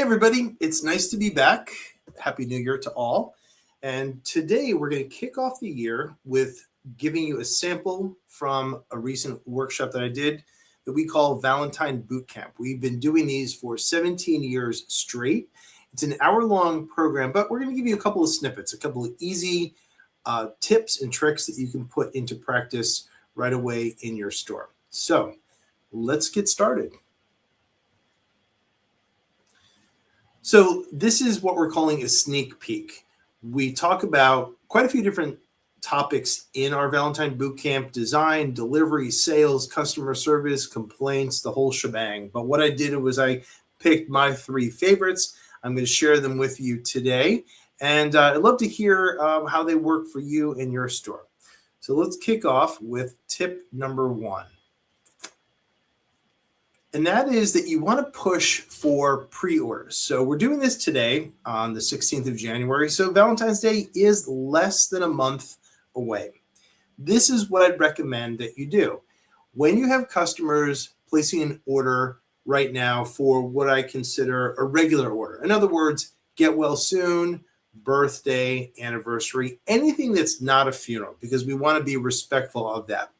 everybody, it's nice to be back. Happy New Year to all. And today we're going to kick off the year with giving you a sample from a recent workshop that I did that we call Valentine Bootcamp. We've been doing these for 17 years straight. It's an hour-long program, but we're going to give you a couple of snippets, a couple of easy tips and tricks that you can put into practice right away in your store. So let's get started. So this is what we're calling a sneak peek. We talk about quite a few different topics in our Valentine Bootcamp: design, delivery, sales, customer service, complaints, the whole shebang. But what I did was I picked my 3 favorites. I'm going to share them with you today. And I'd love to hear how they work for you in your store. So let's kick off with tip number 1. And that is that you want to push for pre-orders. So we're doing this today on the 16th of January. So Valentine's Day is less than a month away. This is what I'd recommend that you do. When you have customers placing an order right now for what I consider a regular order, in other words, get well soon, birthday, anniversary, anything that's not a funeral, because we want to be respectful of that.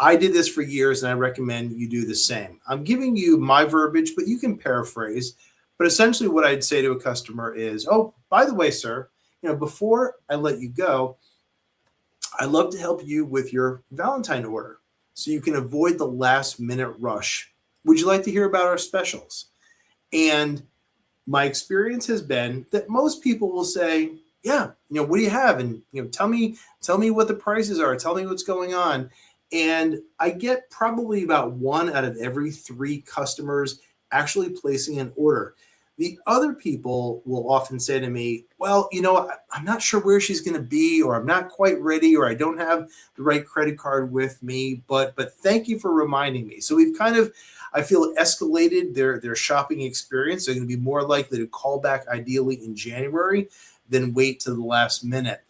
I did this for years, and I recommend you do the same. I'm giving you my verbiage, but you can paraphrase. But essentially what I'd say to a customer is, oh, by the way, sir, before I let you go, I'd love to help you with your Valentine order so you can avoid the last minute rush. Would you like to hear about our specials? And my experience has been that most people will say, yeah, what do you have? And tell me what the prices are. Tell me what's going on. And I get probably about 1 out of every 3 customers actually placing an order. The other people will often say to me, well, I'm not sure where she's going to be, or I'm not quite ready, or I don't have the right credit card with me, but thank you for reminding me. So we've kind of, I feel, escalated their shopping experience. They're going to be more likely to call back ideally in January than wait to the last minute.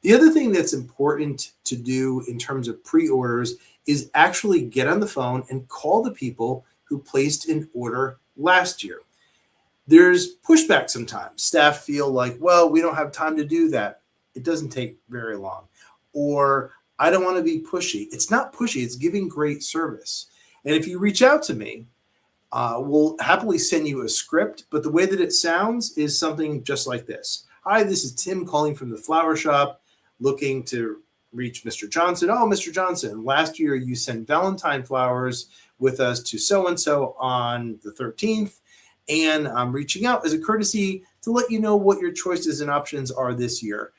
The other thing that's important to do in terms of pre-orders is actually get on the phone and call the people who placed an order last year. There's pushback sometimes. Staff feel like, well, we don't have time to do that. It doesn't take very long. Or I don't want to be pushy. It's not pushy. It's giving great service. And if you reach out to me, we'll happily send you a script. But the way that it sounds is something just like this. Hi, this is Tim calling from the flower shop, looking to reach Mr. Johnson. Oh, Mr. Johnson, last year you sent Valentine flowers with us to so-and-so on the 13th. And I'm reaching out as a courtesy to let you know what your choices and options are this year.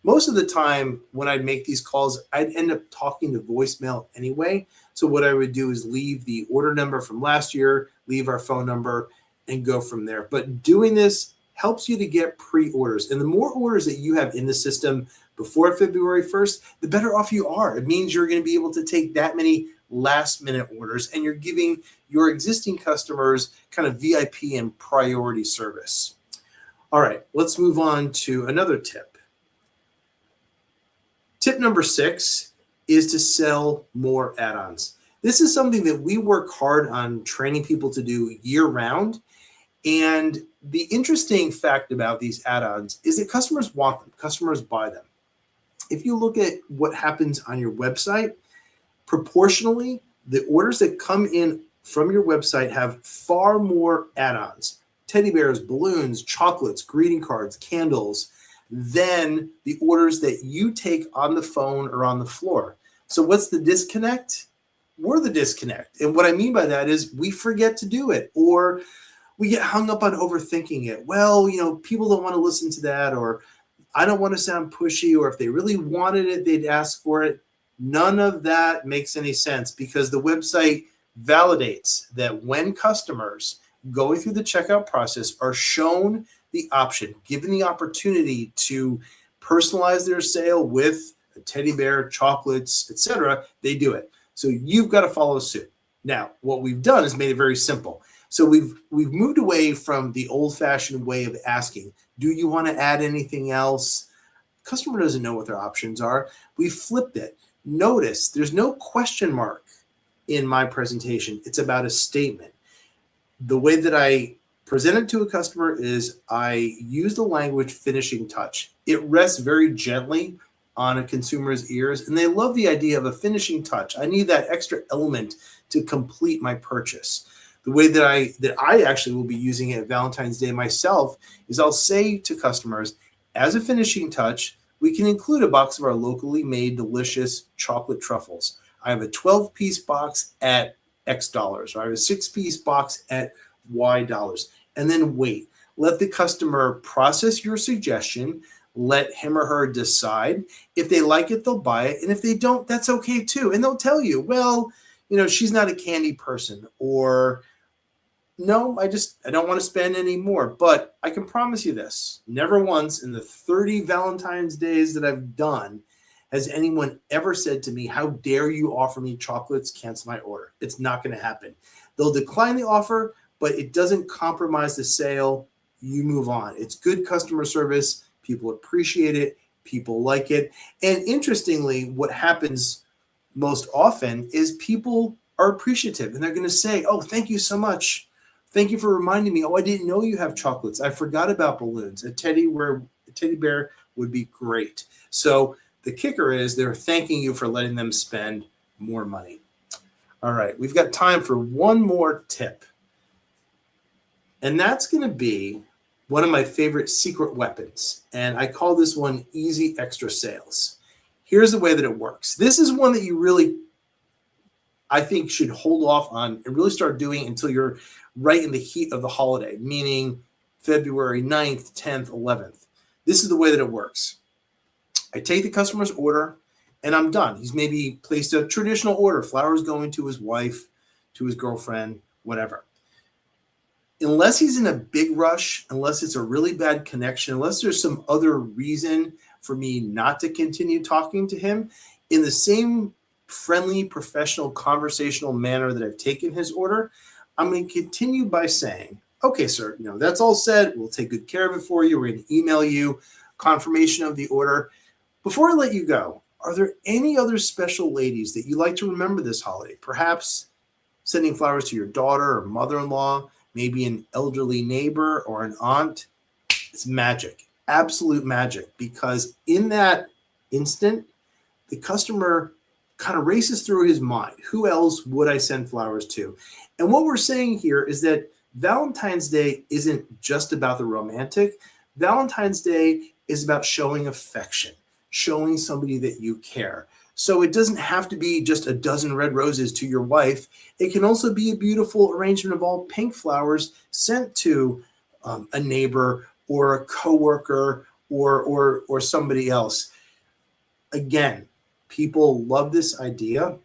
Most of the time when I'd make these calls, I'd end up talking to voicemail anyway. So what I would do is leave the order number from last year, leave our phone number, and go from there. But doing this helps you to get pre-orders. And the more orders that you have in the system before February 1st, the better off you are. It means you're going to be able to take that many last-minute orders, and you're giving your existing customers kind of VIP and priority service. All right, let's move on to another tip. Tip number 6 is to sell more add-ons. This is something that we work hard on training people to do year-round. And the interesting fact about these add-ons is that customers want them. Customers buy them. If you look at what happens on your website, proportionally, the orders that come in from your website have far more add-ons, teddy bears, balloons, chocolates, greeting cards, candles, than the orders that you take on the phone or on the floor. So what's the disconnect? We're the disconnect. And what I mean by that is we forget to do it, or we get hung up on overthinking it. Well, people don't want to listen to that, or I don't want to sound pushy, or if they really wanted it, they'd ask for it. None of that makes any sense, because the website validates that when customers going through the checkout process are shown the option, given the opportunity to personalize their sale with a teddy bear, chocolates, etc., they do it. So you've got to follow suit. Now, what we've done is made it very simple. So we've moved away from the old-fashioned way of asking, do you want to add anything else? Customer doesn't know what their options are. We flipped it. Notice there's no question mark in my presentation. It's about a statement. The way that I present it to a customer is I use the language finishing touch. It rests very gently on a consumer's ears, and they love the idea of a finishing touch. I need that extra element to complete my purchase. The way that I actually will be using it at Valentine's Day myself is I'll say to customers, as a finishing touch, we can include a box of our locally made delicious chocolate truffles. I have a 12-piece box at X dollars, or I have a 6-piece box at Y dollars. And then wait, let the customer process your suggestion, let him or her decide. If they like it, they'll buy it. And if they don't, that's okay too. And they'll tell you, well, she's not a candy person, or no, I don't want to spend any more. But I can promise you this, never once in the 30 Valentine's days that I've done has anyone ever said to me, how dare you offer me chocolates, cancel my order. It's not going to happen. They'll decline the offer, but it doesn't compromise the sale. You move on. It's good customer service. People appreciate it. People like it. And interestingly, what happens most often is people are appreciative, and they're going to say, oh, thank you so much. Thank you for reminding me. Oh, I didn't know you have chocolates. I forgot about balloons. A teddy bear would be great. So the kicker is they're thanking you for letting them spend more money. All right, we've got time for one more tip. And that's going to be one of my favorite secret weapons. And I call this one easy extra sales. Here's the way that it works. This is one that you really, I think, should hold off on and really start doing until you're right in the heat of the holiday, meaning February 9th, 10th, 11th. This is the way that it works. I take the customer's order and I'm done. He's maybe placed a traditional order, flowers going to his wife, to his girlfriend, whatever. Unless he's in a big rush, unless it's a really bad connection, unless there's some other reason for me not to continue talking to him, in the same friendly, professional, conversational manner that I've taken his order, I'm going to continue by saying, okay, sir, that's all said. We'll take good care of it for you. We're going to email you confirmation of the order. Before I let you go, are there any other special ladies that you like to remember this holiday? Perhaps sending flowers to your daughter or mother-in-law, maybe an elderly neighbor or an aunt. It's magic, absolute magic, because in that instant, the customer kind of races through his mind. Who else would I send flowers to? And what we're saying here is that Valentine's Day isn't just about the romantic. Valentine's Day is about showing affection, showing somebody that you care. So it doesn't have to be just a dozen red roses to your wife. It can also be a beautiful arrangement of all pink flowers sent to a neighbor or a coworker or somebody else. Again, people love this idea.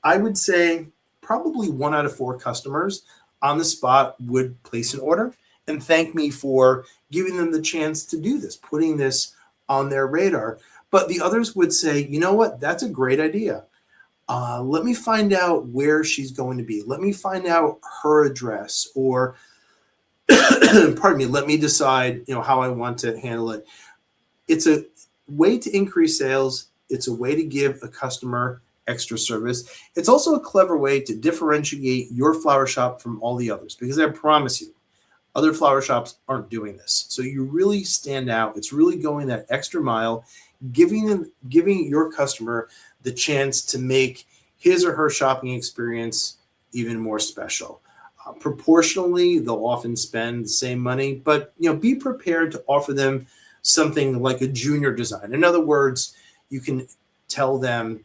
I would say probably 1 out of 4 customers on the spot would place an order and thank me for giving them the chance to do this, putting this on their radar. But the others would say, you know what, that's a great idea. Let me find out where she's going to be. Let me find out her address, or pardon me, let me decide, how I want to handle it. It's a way to increase sales. It's a way to give a customer extra service. It's also a clever way to differentiate your flower shop from all the others, because I promise you, other flower shops aren't doing this. So you really stand out. It's really going that extra mile, giving your customer the chance to make his or her shopping experience even more special. Proportionally, they'll often spend the same money, but be prepared to offer them something like a junior design. In other words, you can tell them,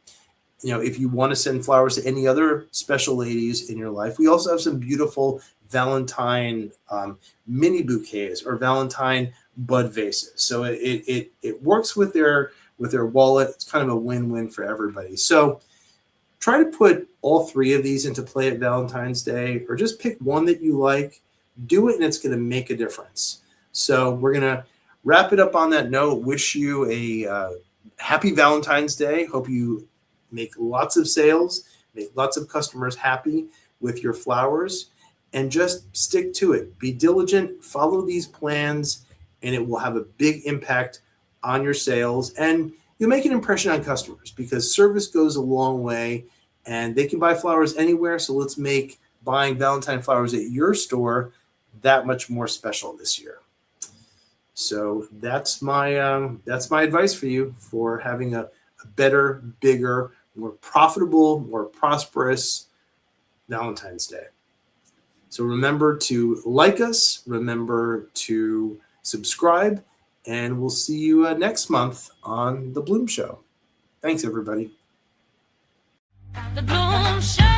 if you want to send flowers to any other special ladies in your life, we also have some beautiful Valentine mini bouquets or Valentine bud vases. So it works with their wallet. It's kind of a win-win for everybody. So try to put all 3 of these into play at Valentine's Day, or just pick one that you like, do it, and it's going to make a difference. So we're going to wrap it up on that note. Wish you a happy Valentine's Day. Hope you make lots of sales, make lots of customers happy with your flowers, and just stick to it. Be diligent, follow these plans, and it will have a big impact on your sales, and you'll make an impression on customers, because service goes a long way, and they can buy flowers anywhere. So let's make buying Valentine flowers at your store that much more special this year. So that's my advice for you for having a better, bigger, more profitable, more prosperous Valentine's Day. So remember to like us, remember to subscribe, and we'll see you next month on The Bloom Show. Thanks, everybody. The Bloom Show.